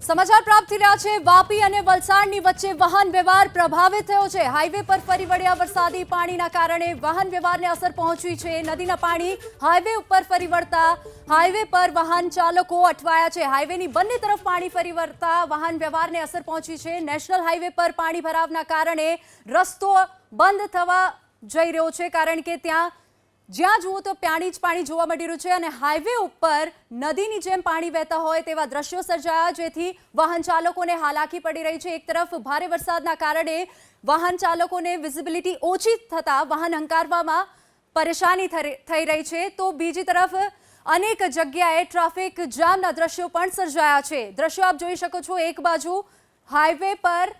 સમાચાર પ્રાપ્ત થઈ રહ્યા છે વાપી અને વલસાડની વચ્ચે વાહન વ્યવહાર પ્રભાવિત થયો છે। હાઈવે પર ફરી વળ્યા વરસાદી પાણીના કારણે વાહન વ્યવહારને અસર પહોંચી છે। નદીના પાણી હાઈવે ઉપર ફરી વળતા હાઈવે પર વાહન ચાલકો અટવાયા છે। હાઈવેની બંને તરફ પાણી ફરી વળતા વાહન વ્યવહારને અસર પહોંચી છે। નેશનલ હાઈવે પર પાણી ભરાવના કારણે રસ્તો બંધ થવા જઈ રહ્યો છે, કારણ કે ત્યાં જ્યાં જુઓ તો પાણી જ પાણી જોવા મળી રહ્યું છે અને હાઈવે ઉપર નદીની જેમ પાણી વહેતા હોય તેવા દ્રશ્યો સર્જાયા, જેથી વાહન ચાલકોને હાલાકી પડી રહી છે। એક તરફ ભારે વરસાદના કારણે વાહન ચાલકોને વિઝિબિલિટી ઓછી થતા વાહન હંકારવામાં પરેશાની થઈ રહી છે, તો બીજી તરફ અનેક જગ્યાએ ટ્રાફિક જામના દ્રશ્યો પણ સર્જાયા છે। દ્રશ્યો આપ જોઈ શકો છો, એક બાજુ હાઈવે પર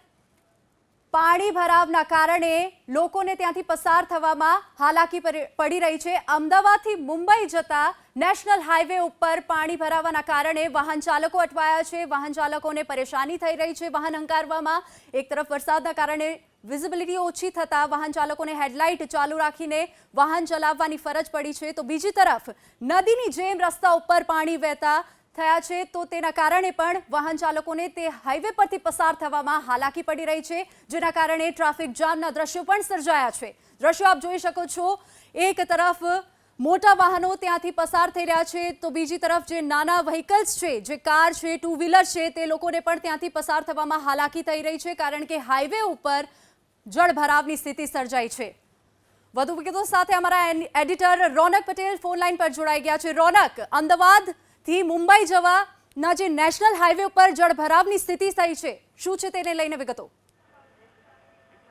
પાણી ભરાવના કારણે લોકોને ત્યાંથી પસાર થવામાં હાલાકી પડી રહી છે। અમદાવાદથી મુંબઈ જતા નેશનલ હાઈવે ઉપર પાણી ભરાવાના કારણે વાહન ચાલકો અટવાયા છે। વાહન ચાલકોને પરેશાની થઈ રહી છે વાહન હંકારવામાં। એક તરફ વરસાદના કારણે વિઝિબિલિટી ઓછી થતાં વાહન ચાલકોને હેડલાઇટ ચાલુ રાખીને વાહન ચલાવવાની ફરજ પડી છે, તો બીજી તરફ નદીની જેમ રસ્તા ઉપર પાણી વહેતા થયા છે, તો તેના કારણે પણ વાહન ચાલકોને તે હાઈવે પરથી પસાર થવામાં હાલાકી પડી રહી છે, જેના કારણે ટ્રાફિક જામના દ્રશ્યો પણ સર્જાયા છે। દ્રશ્યો આપ જોઈ શકો છો, એક તરફ મોટા વાહનો ત્યાંથી પસાર થઈ રહ્યા છે, તો બીજી તરફ જે નાના વ્હીકલ્સ છે, જે કાર છે, ટુ વ્હીલર છે, તે લોકોને પણ ત્યાંથી પસાર થવામાં હાલાકી થઈ રહી છે, કારણ કે હાઈવે ઉપર જળભરાવની સ્થિતિ સર્જાઈ છે। વધુ વિગતો સાથે અમારા એડિટર રોનક પટેલ ફોન લાઈન પર જોડાઈ ગયા છે। રોનક, અમદાવાદ થી મુંબઈ જવાના જે નેશનલ હાઈવે ઉપર જળભરાવની સ્થિતિ થઈ છે, શું છે તેને લઈને વિગતો?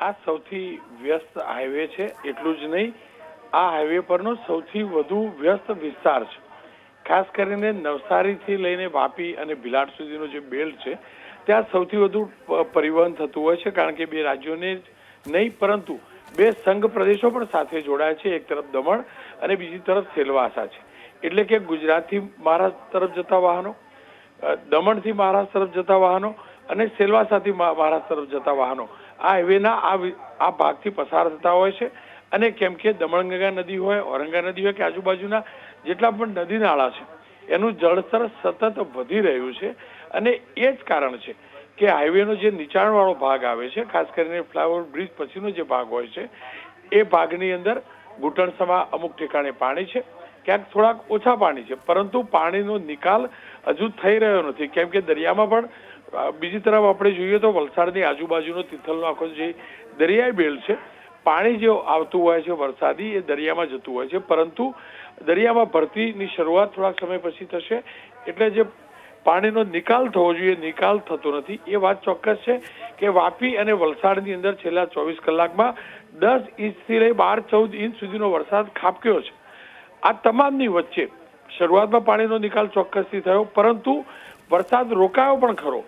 આ સૌથી વ્યસ્ત હાઈવે છે, એટલું જ નહીં, આ હાઈવે પરનો સૌથી વધુ વ્યસ્ત વિસ્તાર છે। ખાસ કરીને નવસારીથી લઈને વાપી અને ભિલાડ સુધીનો જે બેલ્ટ છે, ત્યાં સૌથી વધુ પરિવહન થતું હોય છે, કારણ કે બે રાજ્યોને જ નહીં પરંતુ બે સંઘ પ્રદેશો પણ સાથે જોડાય છે। એક તરફ દમણ અને બીજી તરફ સેલવાસા છે, એટલે કે ગુજરાતથી મહારાષ્ટ્ર તરફ જતા વાહનો, દમણથી મહારાષ્ટ્ર તરફ જતા વાહનો અને સેલવાસાથી મહારાષ્ટ્ર તરફ જતા વાહનો આ હાઈવેના આ ભાગથી પસાર થતા હોય છે। અને કેમ કે દમણગંગા નદી હોય, ઔરંગા નદી હોય કે આજુબાજુના જેટલા પણ નદી નાળા છે, એનું જળસ્તર સતત વધી રહ્યું છે, અને એ જ કારણ છે કે હાઈવેનો જે નીચાણવાળો ભાગ આવે છે, ખાસ કરીને ફ્લાયઓવર બ્રિજ પછીનો જે ભાગ હોય છે, એ ભાગની અંદર ઘૂંટણસમાં અમુક ઠેકાણે પાણી છે, ક્યાંક થોડાક ઓછા પાણી છે, પરંતુ પાણીનો નિકાલ હજુ થઈ રહ્યો નથી, કેમ કે દરિયામાં પણ બીજી તરફ આપણે જોઈએ તો વલસાડની આજુબાજુનો તિથલનો આખો જે દરિયાઈ બેલ્ટ છે, પાણી જે આવતું હોય છે વરસાદી, એ દરિયામાં જતું હોય છે, પરંતુ દરિયામાં ભરતીની શરૂઆત થોડાક સમય પછી થશે, એટલે જે પાણીનો નિકાલ થવો જોઈએ, નિકાલ થતો નથી। એ વાત ચોક્કસ છે કે વાપી અને વલસાડની અંદર છેલ્લા 24 કલાકમાં 10 ઇંચથી લઈ 12-14 ઇંચ સુધીનો વરસાદ ખાબક્યો છે। આ તમામની વચ્ચે શરૂઆતમાં પાણીનો નિકાલ ચોક્કસથી થયો, પરંતુ વરસાદ રોકાયો પણ ખરો,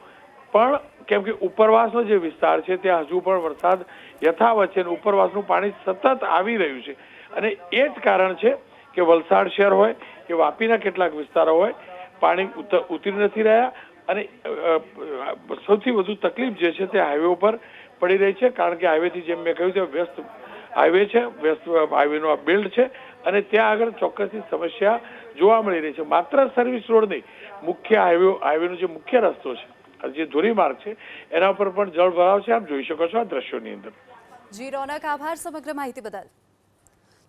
પણ કેમ કે ઉપરવાસનો જે વિસ્તાર છે ત્યાં હજુ પણ વરસાદ યથાવત છે, અને ઉપરવાસનું પાણી સતત આવી રહ્યું છે, અને એ જ કારણ છે કે વલસાડ શહેર હોય કે વાપીના કેટલાક વિસ્તારો હોય, પાણી ઉતરી નથી રહ્યા, અને સૌથી વધુ તકલીફ જે છે તે હાઈવે ઉપર પડી રહી છે, કારણ કે હાઈવેથી જેમ મેં કહ્યું છે વ્યસ્ત હાઈવે છે, વ્યસ્ત હાઈવેનો આ બેલ્ટ છે, અને ત્યાં આગળ ચોક્કસની સમસ્યા જોવા મળી રહી છે। માત્ર સર્વિસ રોડ નહીં, મુખ્ય હાઈવેનો જે મુખ્ય રસ્તો છે, જે ધોરીમાર્ગ છે, એના ઉપર પણ જળ ભરાવ છે, આપ જોઈ શકો છો આ દ્રશ્યોની અંદર। જી રોનક, આભાર સમગ્ર માહિતી બદલ।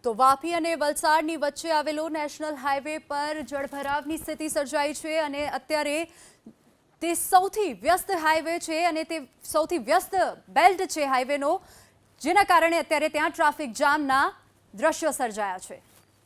તો વાપી અને વલસાડની વચ્ચે આવેલો નેશનલ હાઈવે પર જળભરાવની સ્થિતિ સર્જાઈ છે, અને અત્યારે તે સૌથી વ્યસ્ત હાઈવે છે, અને તે સૌથી વ્યસ્ત બેલ્ટ છે હાઈવેનો, જેના કારણે અત્યારે ત્યાં ટ્રાફિક જામના દ્રશ્યો સર્જાયા છે।